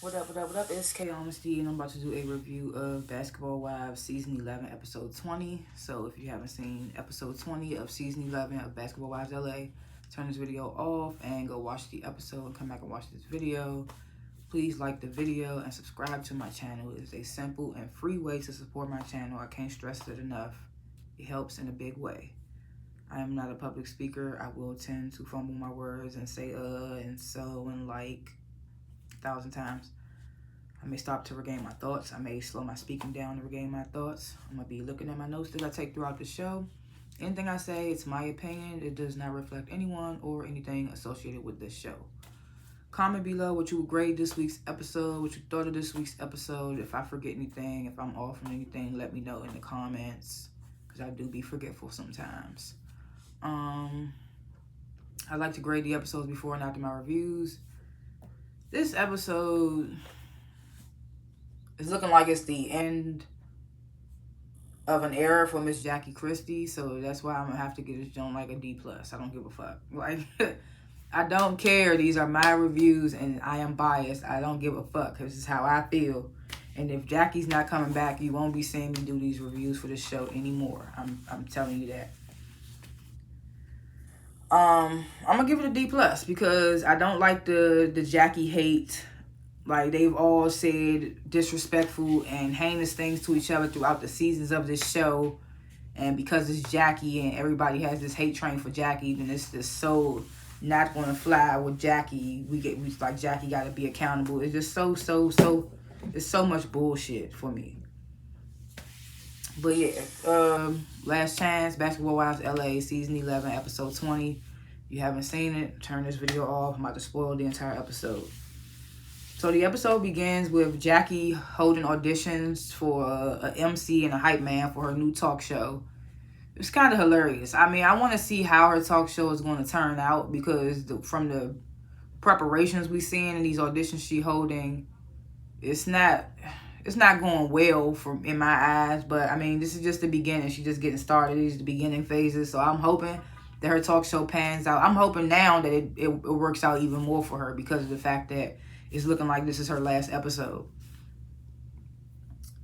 What up? It's K.Honesty, and I'm about to do a review of Basketball Wives Season 11, Episode 20. So if you haven't seen Episode 20 of Season 11 of Basketball Wives LA, turn this video off and go watch the episode and come back and watch this video. Please like the video and subscribe to my channel. It is a simple and free way to support my channel. I can't stress it enough. It helps in a big way. I am not a public speaker. I will tend to fumble my words and say and so and like 1,000 times. I may stop to regain my thoughts. I may slow my speaking down to regain my thoughts. I'm going to be looking at my notes that I take throughout the show. Anything I say, it's my opinion. It does not reflect anyone or anything associated with this show. Comment below what you would grade this week's episode, what you thought of this week's episode. If I forget anything, if I'm off on anything, let me know in the comments, because I do be forgetful sometimes. I like to grade the episodes before and after my reviews. This episode is looking like it's the end of an era for Miss Jackie Christie, so that's why I'm gonna have to get this joint like a D+. I don't give a fuck. Like, I don't care. These are my reviews, and I am biased. I don't give a fuck, because this is how I feel. And if Jackie's not coming back, you won't be seeing me do these reviews for this show anymore. I'm telling you that. I'm gonna give it a D+ because I don't like the Jackie hate. Like, they've all said disrespectful and heinous things to each other throughout the seasons of this show. And because it's Jackie and everybody has this hate train for Jackie, then it's just so not going to fly with Jackie. We like, Jackie got to be accountable. It's just so, it's so much bullshit for me. But yeah, Last Chance, Basketball Wives LA, Season 11, Episode 20. If you haven't seen it, turn this video off. I'm about to spoil the entire episode. So the episode begins with Jackie holding auditions for a MC and a hype man for her new talk show. It's kind of hilarious. I mean, I want to see how her talk show is going to turn out, because from the preparations we seeing in these auditions she holding, it's not going well in my eyes. But I mean, this is just the beginning. She's just getting started. These are the beginning phases. So I'm hoping that her talk show pans out. I'm hoping now that it works out even more for her, because of the fact that it's looking like this is her last episode.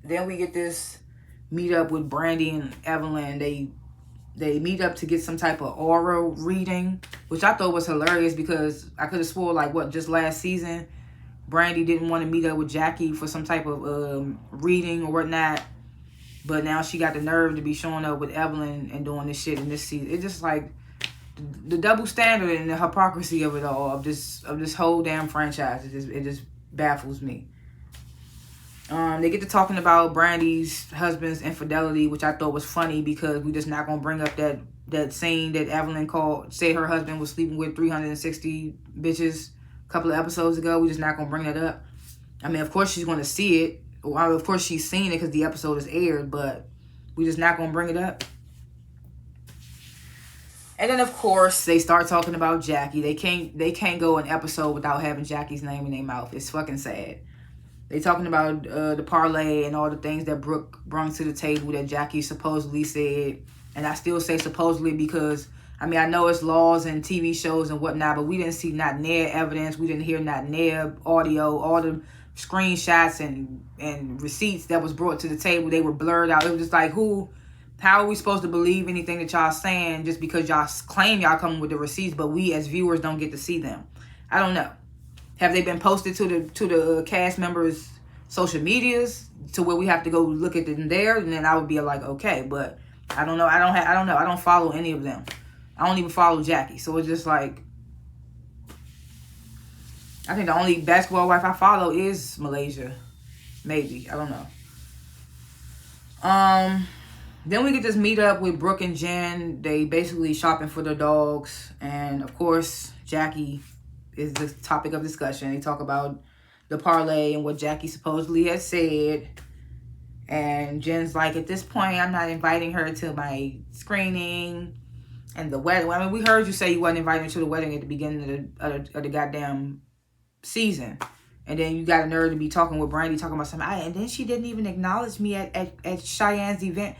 Then we get this meet up with Brandy and Evelyn. They meet up to get some type of aura reading, which I thought was hilarious, because I could have swore, like, just last season, Brandy didn't want to meet up with Jackie for some type of reading or whatnot. But now she got the nerve to be showing up with Evelyn and doing this shit in this season. It's just like the double standard and the hypocrisy of it all, of this whole damn franchise. It just baffles me. They get to talking about Brandy's husband's infidelity, which I thought was funny, because we just not gonna bring up that scene that Evelyn said her husband was sleeping with 360 bitches a couple of episodes ago. We just not gonna bring that up. I mean, of course she's gonna see it. Well, of course she's seen it because the episode is aired, but we just not gonna bring it up. And then, of course, they start talking about Jackie. They can't go an episode without having Jackie's name in their mouth. It's fucking sad. They talking about the parlay and all the things that Brooke brought to the table that Jackie supposedly said. And I still say supposedly, because, I mean, I know it's laws and TV shows and whatnot, but we didn't see not near evidence. We didn't hear not near audio. All the screenshots and receipts that was brought to the table, they were blurred out. It was just like, how are we supposed to believe anything that y'all saying just because y'all claim y'all coming with the receipts, but we as viewers don't get to see them? I don't know. Have they been posted to the cast members' social medias to where we have to go look at them there? And then I would be like, okay, but I don't know. I don't know. I don't follow any of them. I don't even follow Jackie. So it's just like, I think the only basketball wife I follow is Malaysia. Maybe. I don't know. Then we get this meet up with Brooke and Jen. They basically shopping for their dogs. And, of course, Jackie is the topic of discussion. They talk about the parlay and what Jackie supposedly has said. And Jen's like, at this point, I'm not inviting her to my screening and the wedding. I mean, we heard you say you wasn't inviting her to the wedding at the beginning of the goddamn season. And then you got a nerve to be talking with Brandy, talking about something. And then she didn't even acknowledge me at Cheyenne's event.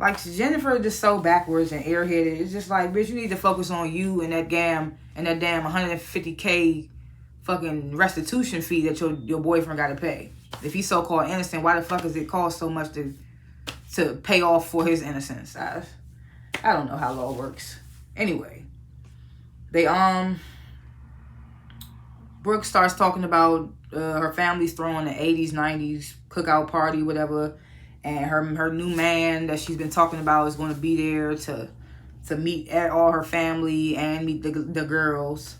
Like, Jennifer is just so backwards and airheaded. It's just like, bitch, you need to focus on you and that damn 150K fucking restitution fee that your boyfriend got to pay. If he's so-called innocent, why the fuck does it cost so much to pay off for his innocence? I don't know how law works. Anyway, Brooke starts talking about her family's throwing the 80s, 90s cookout party, whatever, and her new man that she's been talking about is going to be there to meet all her family and meet the girls.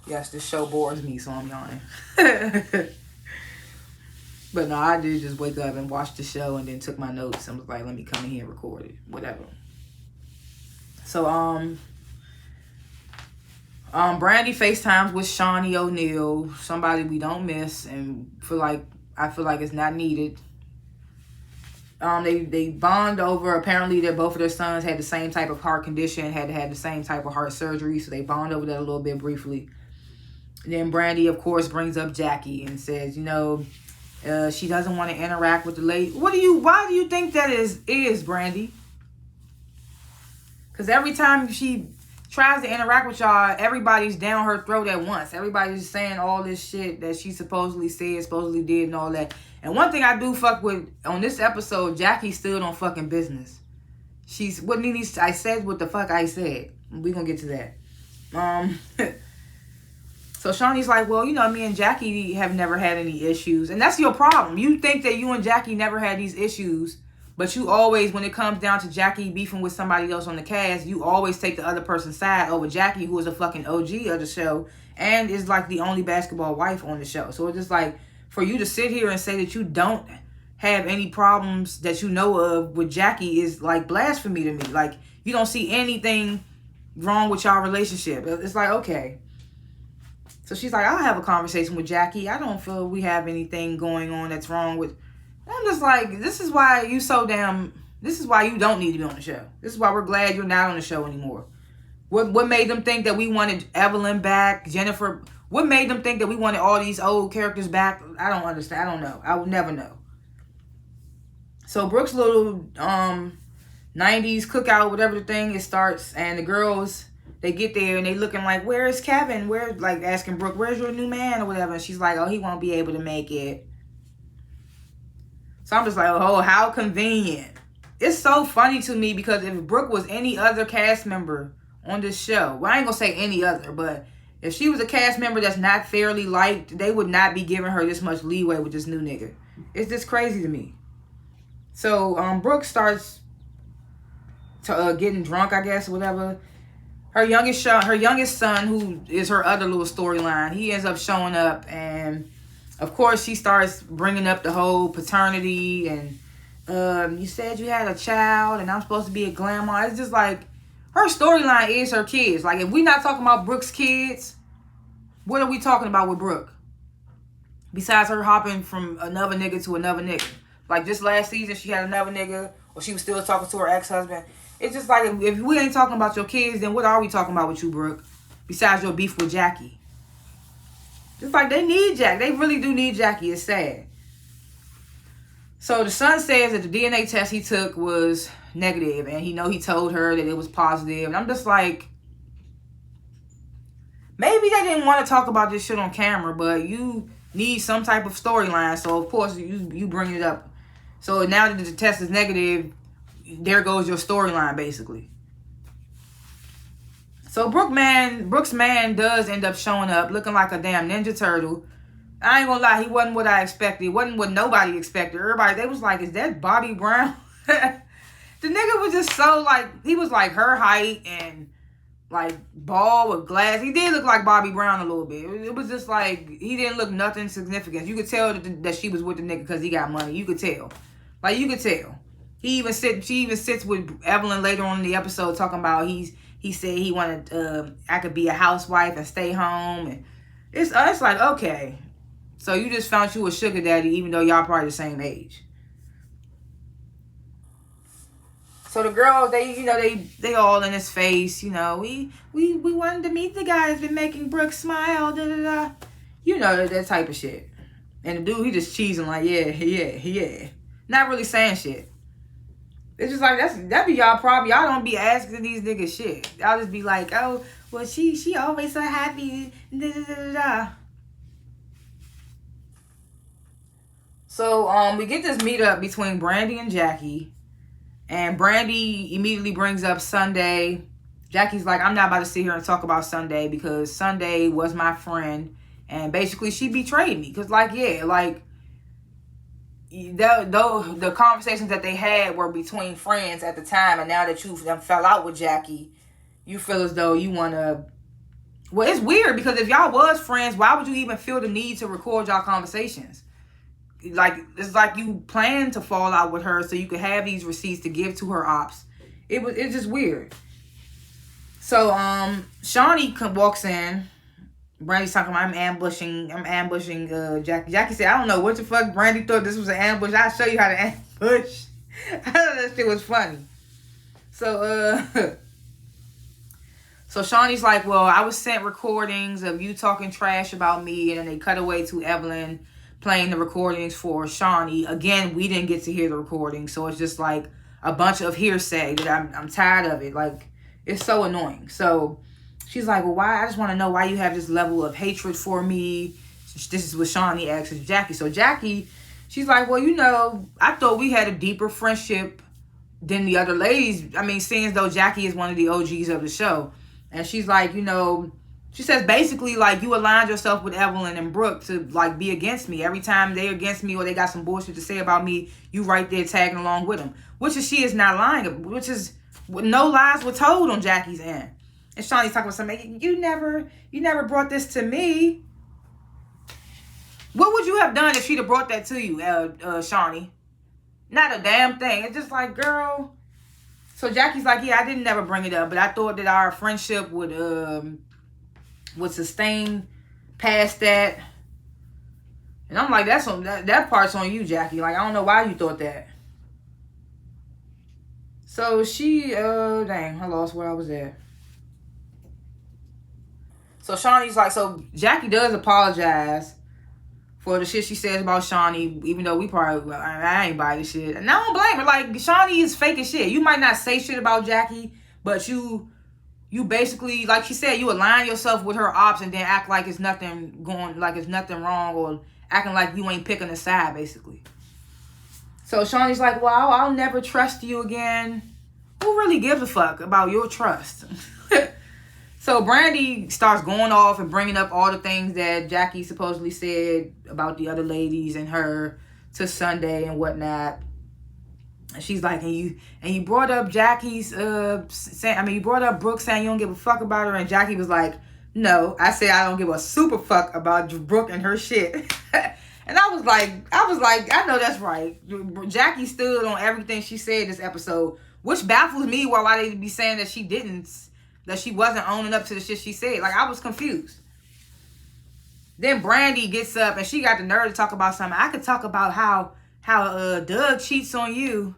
Yes, this show bores me, so I'm yawning. But no, I did just wake up and watch the show and then took my notes and was like, let me come in here and record it. Whatever. So, Brandy FaceTimes with Shawnee O'Neal, somebody we don't miss, and I feel like it's not needed. They bond over, apparently that both of their sons had the same type of heart condition, had to have the same type of heart surgery, so they bond over that a little bit briefly. And then Brandy, of course, brings up Jackie and says, she doesn't want to interact with the lady. Why do you think that is Brandy? Because every time she tries to interact with y'all, everybody's down her throat at once. Everybody's saying all this shit that she supposedly said, supposedly did, and all that. And one thing I do fuck with on this episode, Jackie stood on fucking business. I said what the fuck I said. We gonna get to that. So Shawnee's like, well, me and Jackie have never had any issues. And that's your problem. You think that you and Jackie never had these issues, but you always, when it comes down to Jackie beefing with somebody else on the cast, you always take the other person's side over Jackie, who is a fucking OG of the show and is like the only basketball wife on the show. So it's just like, for you to sit here and say that you don't have any problems that you know of with Jackie is like blasphemy to me. Like, you don't see anything wrong with y'all relationship. It's like, okay. So she's like, I'll have a conversation with Jackie. I don't feel we have anything going on that's wrong with... I'm just like, this is why you don't need to be on the show. This is why we're glad you're not on the show anymore. What made them think that we wanted Evelyn back, Jennifer? What made them think that we wanted all these old characters back? I don't understand. I don't know. I will never know. So Brooke's little 90s cookout, whatever the thing, it starts, and the girls... They get there and they looking like, where's Kevin? Like asking Brooke, where's your new man or whatever? And she's like, oh, he won't be able to make it. So I'm just like, oh, how convenient. It's so funny to me because if Brooke was any other cast member on this show, well, I ain't gonna say any other, but if she was a cast member that's not fairly liked, they would not be giving her this much leeway with this new nigga. It's just crazy to me. So Brooke starts getting drunk, I guess, whatever. Her youngest son, who is her other little storyline, he ends up showing up, and of course she starts bringing up the whole paternity, and you said you had a child, and I'm supposed to be a grandma. It's just like, her storyline is her kids. Like, if we're not talking about Brooke's kids, what are we talking about with Brooke? Besides her hopping from another nigga to another nigga. Like, this last season, she had another nigga, or she was still talking to her ex-husband. It's just like, if we ain't talking about your kids, then what are we talking about with you, Brooke? Besides your beef with Jackie. It's like, they need Jack. They really do need Jackie. It's sad. So the son says that the DNA test he took was negative, and he told her that it was positive. And I'm just like, maybe they didn't want to talk about this shit on camera, but you need some type of storyline. So of course you bring it up. So now that the test is negative, there goes your storyline, basically. So Brooke's man does end up showing up looking like a damn Ninja Turtle. I ain't gonna lie, he wasn't what I expected. He wasn't what nobody expected. Everybody, they was like, is that Bobby Brown? The nigga was just so like, he was like her height and like bald with glass. He did look like Bobby Brown a little bit. It was just like, he didn't look nothing significant. You could tell that she was with the nigga because he got money. You could tell. Like, you could tell. She even sits with Evelyn later on in the episode talking about he said he wanted I could be a housewife and stay home, and it's like, okay, so you just found you a sugar daddy even though y'all probably the same age. So the girls, they all in his face, we wanted to meet the guy that's been making Brooke smile, da da da, that type of shit. And the dude, he just cheesing like, yeah, not really saying shit. It's just like that be y'all problem. Y'all don't be asking these niggas shit. Y'all just be like, oh, well, she always so happy. Da, da, da, da, da. So we get this meetup between Brandy and Jackie, and Brandy immediately brings up Sunday. Jackie's like, I'm not about to sit here and talk about Sunday because Sunday was my friend, and basically she betrayed me. Cause like, yeah, like the conversations that they had were between friends at the time, and now that you fell out with Jackie, you feel as though you want to. Well, it's weird because if y'all was friends, why would you even feel the need to record y'all conversations? Like, it's like you planned to fall out with her so you could have these receipts to give to her ops. It's just weird. So Shawnee walks in. Brandy's talking about I'm ambushing Jackie. Jackie said, I don't know what the fuck Brandy thought this was an ambush. I'll show you how to ambush. I thought that shit was funny. So so Shawnee's like, well, I was sent recordings of you talking trash about me, and then they cut away to Evelyn playing the recordings for Shawnee. Again, we didn't get to hear the recording, so it's just like a bunch of hearsay that I'm tired of it. Like, it's so annoying. So she's like, well, why? I just want to know why you have this level of hatred for me. This is what Shawnee asks Jackie. So Jackie, she's like, well, you know, I thought we had a deeper friendship than the other ladies. I mean, seeing as though Jackie is one of the OGs of the show. And she's like, you know, she says basically like you aligned yourself with Evelyn and Brooke to like be against me. Every time they're against me or they got some bullshit to say about me, you right there tagging along with them. Which is she is not lying. Which is no lies were told on Jackie's end. And Shawnee's talking about something. You never brought this to me. What would you have done if she'd have brought that to you, Shawnee? Not a damn thing. It's just like, girl. So Jackie's like, yeah, I didn't never bring it up, but I thought that our friendship would sustain past that. And I'm like, that part's on you, Jackie. Like, I don't know why you thought that. So she, dang, I lost where I was at. So Shawnee's like, so Jackie does apologize for the shit she says about Shawnee, even though we probably, I ain't buy this shit. And I don't blame her. Like, Shawnee is fake as shit. You might not say shit about Jackie, but you basically, like she said, you align yourself with her ops and then act like it's nothing wrong, or acting like you ain't picking a side, basically. So Shawnee's like, well, I'll never trust you again. Who really gives a fuck about your trust? So Brandy starts going off and bringing up all the things that Jackie supposedly said about the other ladies and her to Sunday and whatnot. And she's like, and you brought up Jackie's, you brought up Brooke saying you don't give a fuck about her. And Jackie was like, no, I said I don't give a super fuck about Brooke and her shit. And I was like, I know that's right. Jackie stood on everything she said this episode, which baffles me why they be saying that she wasn't owning up to the shit she said. Like, I was confused. Then Brandy gets up and she got the nerve to talk about something. I could talk about how Doug cheats on you.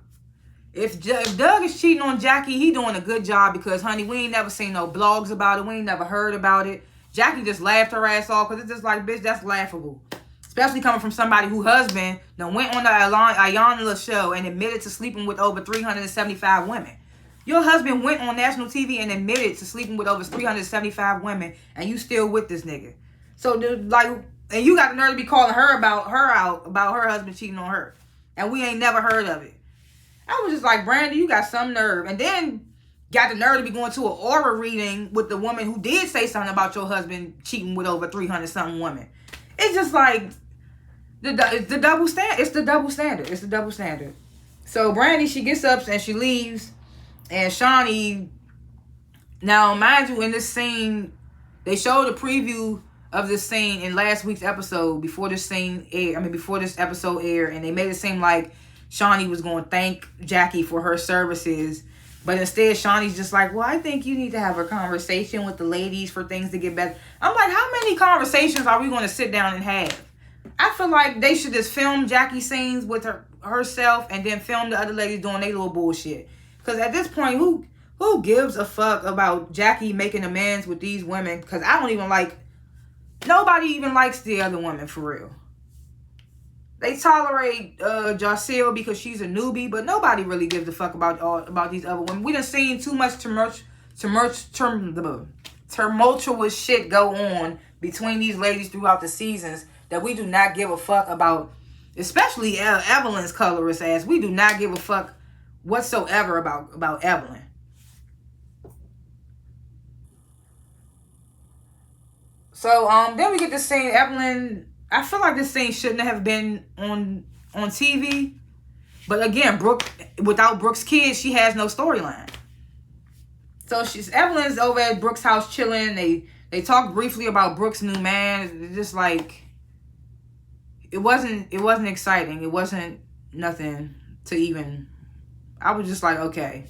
If Doug is cheating on Jackie, he doing a good job because, honey, we ain't never seen no blogs about it. We ain't never heard about it. Jackie just laughed her ass off because it's just like, bitch, that's laughable. Especially coming from somebody whose husband done went on the Ayanla show and admitted to sleeping with over 375 women. Your husband went on national TV and admitted to sleeping with over 375 women, and you still with this nigga. So, and you got the nerve to be calling her about her husband cheating on her, and we ain't never heard of it. I was just like, Brandy, you got some nerve. And then got the nerve to be going to an aura reading with the woman who did say something about your husband cheating with over 300-something women. It's just like, it's the double standard. It's the double standard. So Brandy, she gets up and she leaves. And Shawnee, now mind you, in this scene, they showed a preview of this scene in last week's episode before this episode aired, and they made it seem like Shawnee was going to thank Jackie for her services, but instead Shawnee's just like, well, I think you need to have a conversation with the ladies for things to get better. I'm like, how many conversations are we going to sit down and have? I feel like they should just film Jackie scenes with herself and then film the other ladies doing their little bullshit. Because at this point, who gives a fuck about Jackie making amends with these women? Because nobody even likes the other women, for real. They tolerate Jocelyn because she's a newbie, but nobody really gives a fuck about these other women. We done seen too much tumultuous shit go on between these ladies throughout the seasons that we do not give a fuck about, especially Evelyn's colorist ass. We do not give a fuck whatsoever about Evelyn. So then we get this scene. Evelyn, I feel like this scene shouldn't have been on TV. But again, without Brooke's kids, she has no storyline. So Evelyn's over at Brooke's house chilling. They talk briefly about Brooke's new man. It's just like it wasn't exciting. It wasn't nothing to even. I was just like, okay.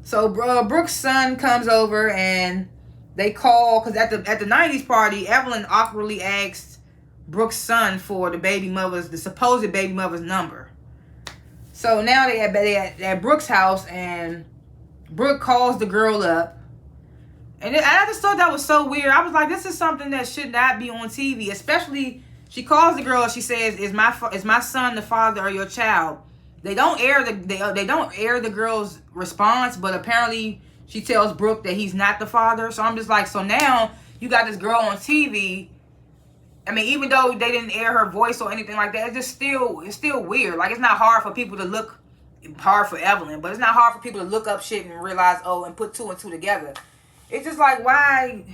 So Brooke's son comes over and they call because at the 90s party, Evelyn awkwardly asked Brooke's son for the supposed baby mother's number. So now they at Brooke's house, and Brooke calls the girl up, and I just thought that was so weird. I was like, this is something that should not be on TV. Especially, she calls the girl. She says, "Is my son the father of your child?" They don't air the girl's response, but apparently she tells Brooke that he's not the father. So I'm just like, so now you got this girl on TV. I mean, even though they didn't air her voice or anything like that, it's still weird. Like, it's not hard for people to look hard for Evelyn, but it's not hard for people to look up shit and realize, and put two and two together. It's just like, why?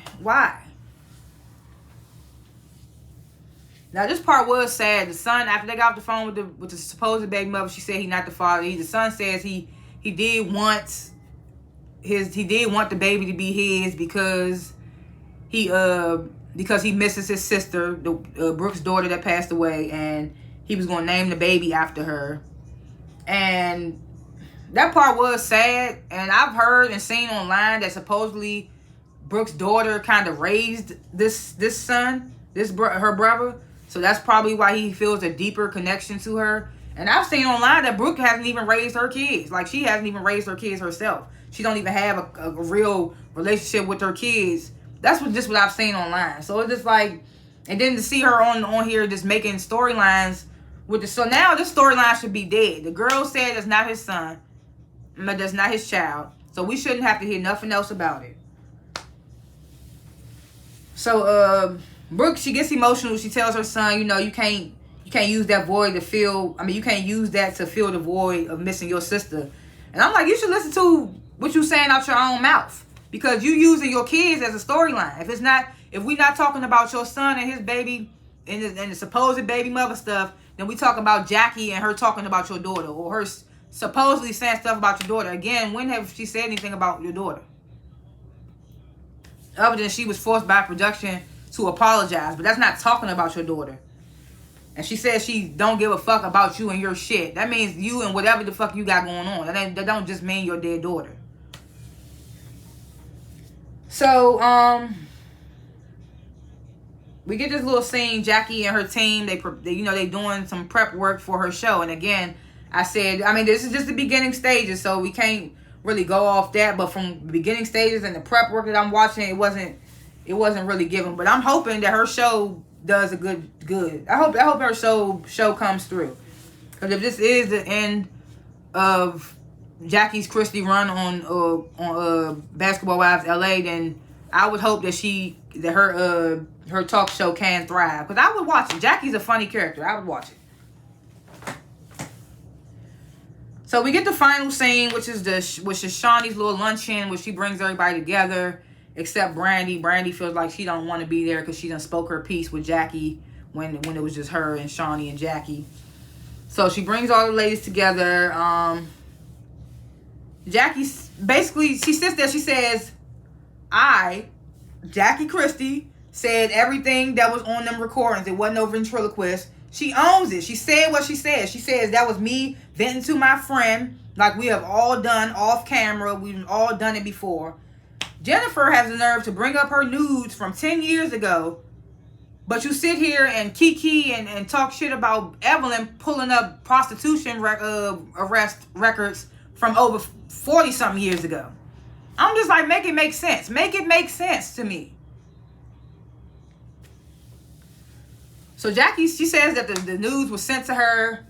Now, this part was sad. The son, after they got off the phone with the supposed baby mother, she said he's not the father. The son says he did want the baby to be his because he misses his sister, Brooke's daughter that passed away, and he was going to name the baby after her. And that part was sad. And I've heard and seen online that supposedly Brooke's daughter kind of raised this son, her brother. So that's probably why he feels a deeper connection to her. And I've seen online that Brooke hasn't even raised her kids. Like, she hasn't even raised her kids herself. She don't even have a real relationship with her kids. That's what I've seen online. So it's just like, and then to see her on here just making storylines so now this storyline should be dead. The girl said it's not his son, but that's not his child. So we shouldn't have to hear nothing else about it. So Brooke, she gets emotional. She tells her son, you can't use that void to fill. I mean, you can't use that to fill the void of missing your sister. And I'm like, you should listen to what you saying out your own mouth, because you using your kids as a storyline. If we're not talking about your son and his baby and the supposed baby mother stuff, then we talk about Jackie and her talking about your daughter, or her supposedly saying stuff about your daughter. Again, when have she said anything about your daughter? Other than she was forced by production to apologize, but that's not talking about your daughter. And she says she don't give a fuck about you and your shit. That means you and whatever the fuck you got going on. That don't just mean your dead daughter. So, we get this little scene. Jackie and her team, they doing some prep work for her show. And again, I said, this is just the beginning stages, so we can't really go off that. But from the beginning stages and the prep work that I'm watching, it wasn't really given. But I'm hoping that her show does a good. I hope her show comes through. Because if this is the end of Jackie's Christie run on Basketball Wives LA, then I would hope that her talk show can thrive. Because I would watch it. Jackie's a funny character. I would watch it. So we get the final scene, which is Shawnee's little luncheon, where she brings everybody together, except Brandy. Brandy feels like she don't want to be there because she done spoke her piece with Jackie when it was just her and Shawnee and Jackie. So she brings all the ladies together. Jackie basically, she sits there, she says, Jackie Christie, said everything that was on them recordings. It wasn't no ventriloquist. She owns it. She said what she said. She says that was me venting to my friend, like we have all done off camera. We've all done it before. Jennifer has the nerve to bring up her nudes from 10 years ago, but you sit here and kiki and talk shit about Evelyn pulling up prostitution arrest records from over 40-something years ago. I'm just like, make it make sense. Make it make sense to me. So Jackie, she says that the news was sent to her.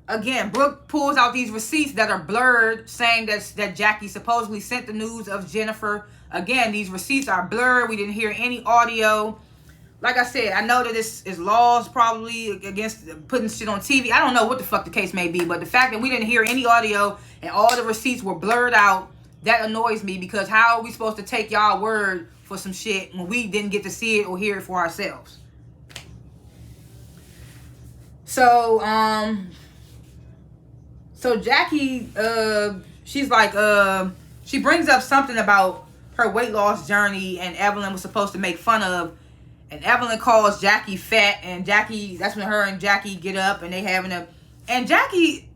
Again, Brooke pulls out these receipts that are blurred, saying that Jackie supposedly sent the news of Jennifer. Again, these receipts are blurred. We didn't hear any audio. Like I said, I know that this is laws probably against putting shit on TV. I don't know what the fuck the case may be, but the fact that we didn't hear any audio and all the receipts were blurred out, that annoys me, because how are we supposed to take y'all word for some shit when we didn't get to see it or hear it for ourselves? So, so Jackie, she's like, she brings up something about her weight loss journey, and Evelyn was supposed to make fun of. And Evelyn calls Jackie fat, and Jackie, that's when her and Jackie get up and they having a, and Jackie,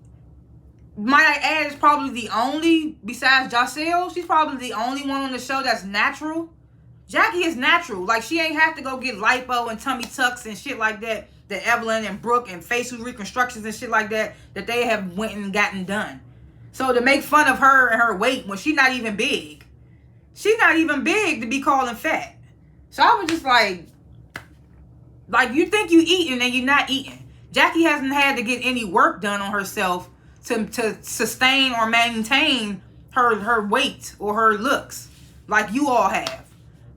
might I add, is probably the only, besides Jocelle, she's probably the only one on the show that's natural. Jackie is natural. Like, she ain't have to go get lipo and tummy tucks and shit like that Evelyn and Brooke and facial reconstructions and shit like that they have went and gotten done. So to make fun of her and her weight when she's not even big to be calling fat. So I was just like you think you eating and you're not eating. Jackie hasn't had to get any work done on herself to sustain or maintain her weight or her looks like you all have.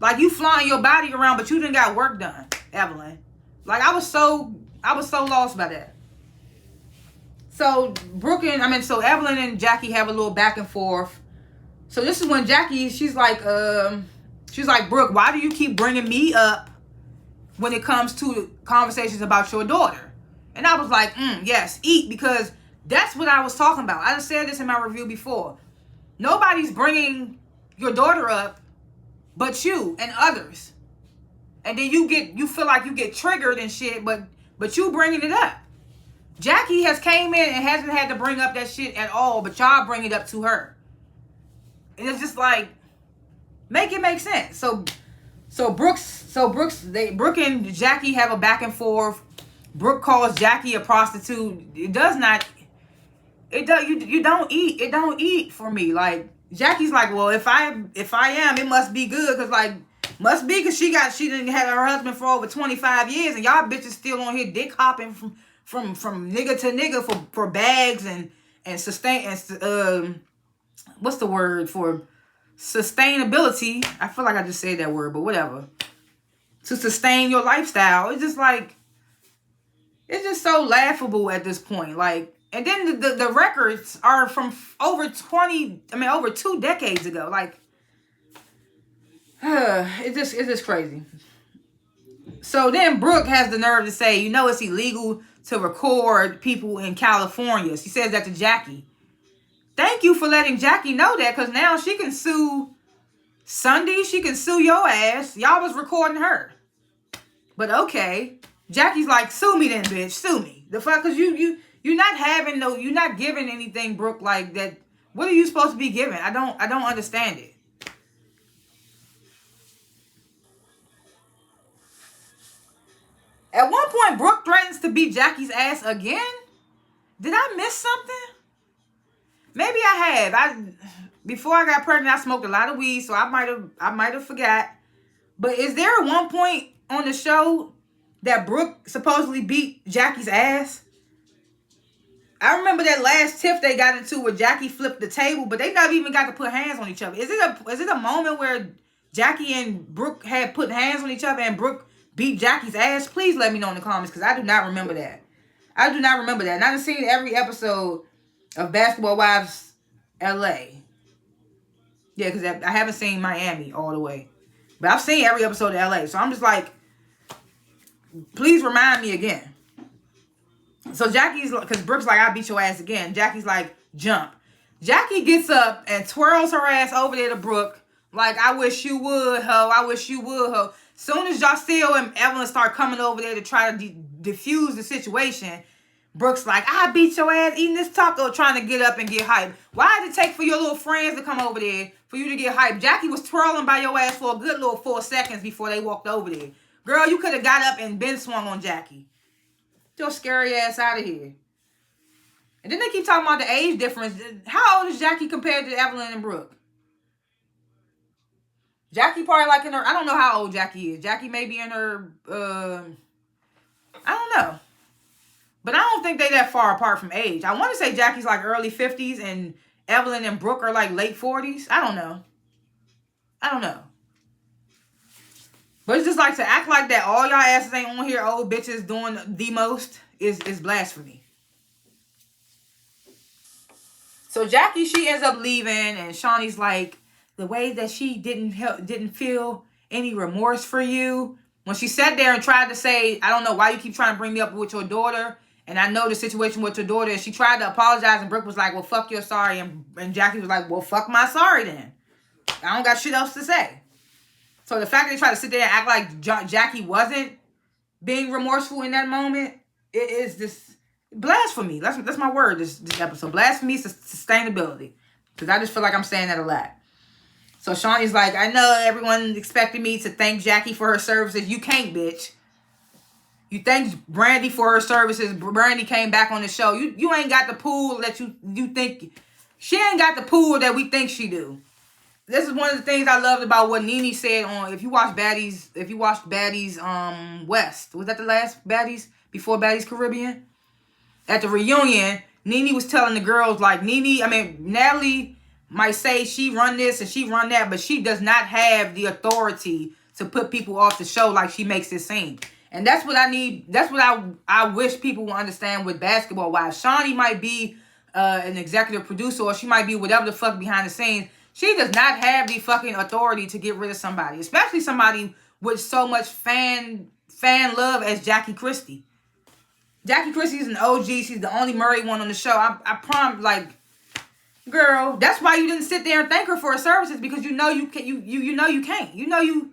Like, you flying your body around, but you didn't got work done, Evelyn. Like, I was so lost by that. So Evelyn and Jackie have a little back and forth. So this is when Jackie, she's like, Brooke, why do you keep bringing me up when it comes to conversations about your daughter? And I was like, yes, eat, because that's what I was talking about. I just said this in my review before. Nobody's bringing your daughter up but you and others. And then you feel like you get triggered and shit, but you bringing it up. Jackie has came in and hasn't had to bring up that shit at all, but y'all bring it up to her. And it's just like, make it make sense. So Brooke and Jackie have a back and forth. Brooke calls Jackie a prostitute. You don't eat. It don't eat for me. Like, Jackie's like, well, if I am, it must be good, cause she didn't have her husband for over 25 years, and y'all bitches still on here dick hopping from nigga to nigga for bags and sustain and what's the word for sustainability? I feel like I just said that word, but whatever. To sustain your lifestyle. It's just like, it's just so laughable at this point. Like, and then the records are from over 2 decades ago. Like, it's just crazy. So then Brooke has the nerve to say, it's illegal to record people in California. She says that to Jackie. Thank you for letting Jackie know that, because now she can sue Sunday. She can sue your ass. Y'all was recording her. But okay. Jackie's like, sue me then, bitch. Sue me. The fuck, because you're not giving anything, Brooke, like that. What are you supposed to be giving? I don't understand it. At one point, Brooke threatens to beat Jackie's ass again. Did I miss something? Maybe I have. Before I got pregnant, I smoked a lot of weed, so I might have forgot. But is there one point on the show that Brooke supposedly beat Jackie's ass? I remember that last tiff they got into where Jackie flipped the table, but they never even got to put hands on each other. Is it a moment where Jackie and Brooke had put hands on each other and Brooke beat Jackie's ass? Please let me know in the comments, because I do not remember that. And I've seen every episode of Basketball Wives LA. Yeah, because I haven't seen Miami all the way. But I've seen every episode of LA. So I'm just like, please remind me again. So Jackie's, because Brooke's like, I'll beat your ass again. Jackie's like, jump. Jackie gets up and twirls her ass over there to Brooke. Like, I wish you would, ho. I wish you would, ho. Soon as Jocelle and Evelyn start coming over there to try to diffuse the situation, Brooke's like, I beat your ass eating this taco, trying to get up and get hyped. Why did it take for your little friends to come over there for you to get hyped? Jackie was twirling by your ass for a good little 4 seconds before they walked over there. Girl, you could have got up and been swung on Jackie. Get your scary ass out of here. And then they keep talking about the age difference. How old is Jackie compared to Evelyn and Brooke? Jackie probably like in her, I don't know how old Jackie is. Jackie may be in her I don't know. But I don't think they that far apart from age. I want to say Jackie's like early 50s and Evelyn and Brooke are like late 40s. I don't know. But it's just like to act like that all y'all asses ain't on here, old bitches doing the most is blasphemy. So Jackie, she ends up leaving, and Shawnee's like, the way that she didn't feel any remorse for you. When she sat there and tried to say, I don't know why you keep trying to bring me up with your daughter, and I know the situation with your daughter, and she tried to apologize, and Brooke was like, well, fuck your sorry, and Jackie was like, well, fuck my sorry then. I don't got shit else to say. So the fact that they try to sit there and act like Jackie wasn't being remorseful in that moment, it is this blasphemy. That's my word this episode. Blasphemy, sustainability. Because I just feel like I'm saying that a lot. So Shawnee's like, I know everyone expected me to thank Jackie for her services. You can't, bitch. You thanked Brandy for her services. Brandy came back on the show. You ain't got the pool that you think. She ain't got the pool that we think she do. This is one of the things I loved about what Nene said on, if you watched Baddies West, was that the last Baddies before Baddies Caribbean? At the reunion, Nene was telling the girls, like, Natalie might say she run this and she run that, but she does not have the authority to put people off the show like she makes it seem. And that's what I need. That's what I wish people will understand with basketball. Why Shawnee might be an executive producer, or she might be whatever the fuck behind the scenes. She does not have the fucking authority to get rid of somebody, especially somebody with so much fan love as Jackie Christie. Jackie Christie's an OG. She's the only married one on the show. I promise, like, girl, that's why you didn't sit there and thank her for her services, because you know you can, you know you can't. You know you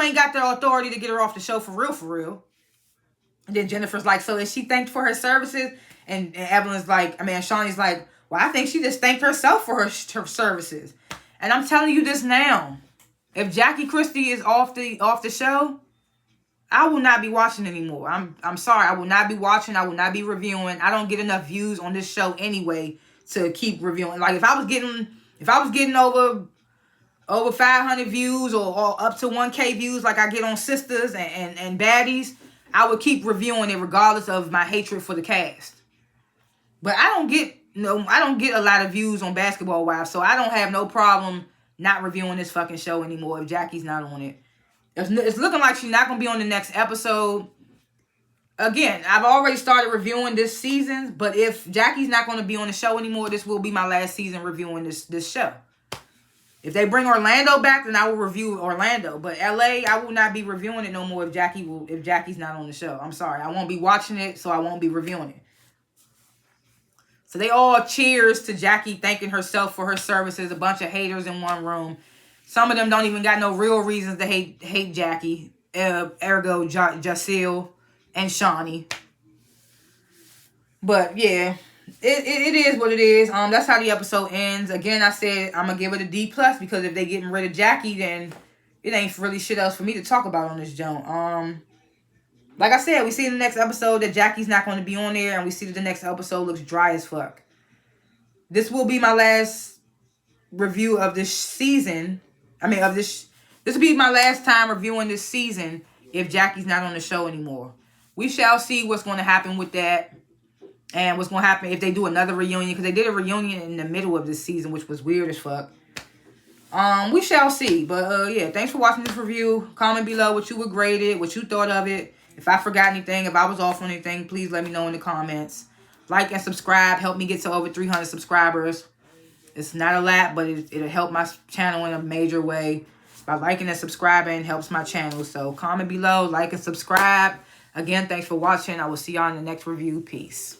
ain't got the authority to get her off the show for real. And then Jennifer's like, so is she thanked for her services? And Evelyn's like, Shawnee's like, well, I think she just thanked herself for her services. And I'm telling you this now. If Jackie Christie is off the show, I will not be watching anymore. I'm sorry. I will not be watching. I will not be reviewing. I don't get enough views on this show anyway to keep reviewing. Like, if I was getting over 500 views or up to 1K views like I get on Sisters and Baddies, I would keep reviewing it regardless of my hatred for the cast. But I don't get a lot of views on Basketball Wives, so I don't have no problem not reviewing this fucking show anymore if Jackie's not on it. It's looking like she's not going to be on the next episode. Again, I've already started reviewing this season, but if Jackie's not going to be on the show anymore, this will be my last season reviewing this show. If they bring Orlando back, then I will review Orlando. But LA, I will not be reviewing it no more if Jackie's not on the show. I'm sorry. I won't be watching it, so I won't be reviewing it. So they all cheers to Jackie thanking herself for her services. A bunch of haters in one room. Some of them don't even got no real reasons to hate Jackie. Ergo, Jacille and Shawnee. But yeah, it is what it is. That's how the episode ends. Again, I said I'm gonna give it a D+ because if they getting rid of Jackie, then it ain't really shit else for me to talk about on this joint. Like I said, we see in the next episode that Jackie's not going to be on there, and we see that the next episode looks dry as fuck. This will be my last review of this season. This will be my last time reviewing this season if Jackie's not on the show anymore. We shall see what's going to happen with that, and what's going to happen if they do another reunion, because they did a reunion in the middle of this season, which was weird as fuck. We shall see. But yeah, thanks for watching this review. Comment below what you would grade it, what you thought of it. If I forgot anything, if I was off on anything, please let me know in the comments. Like and subscribe. Help me get to over 300 subscribers. It's not a lot, but it'll help my channel in a major way. By liking and subscribing, helps my channel. So comment below, like and subscribe. Again, thanks for watching. I will see y'all in the next review. Peace.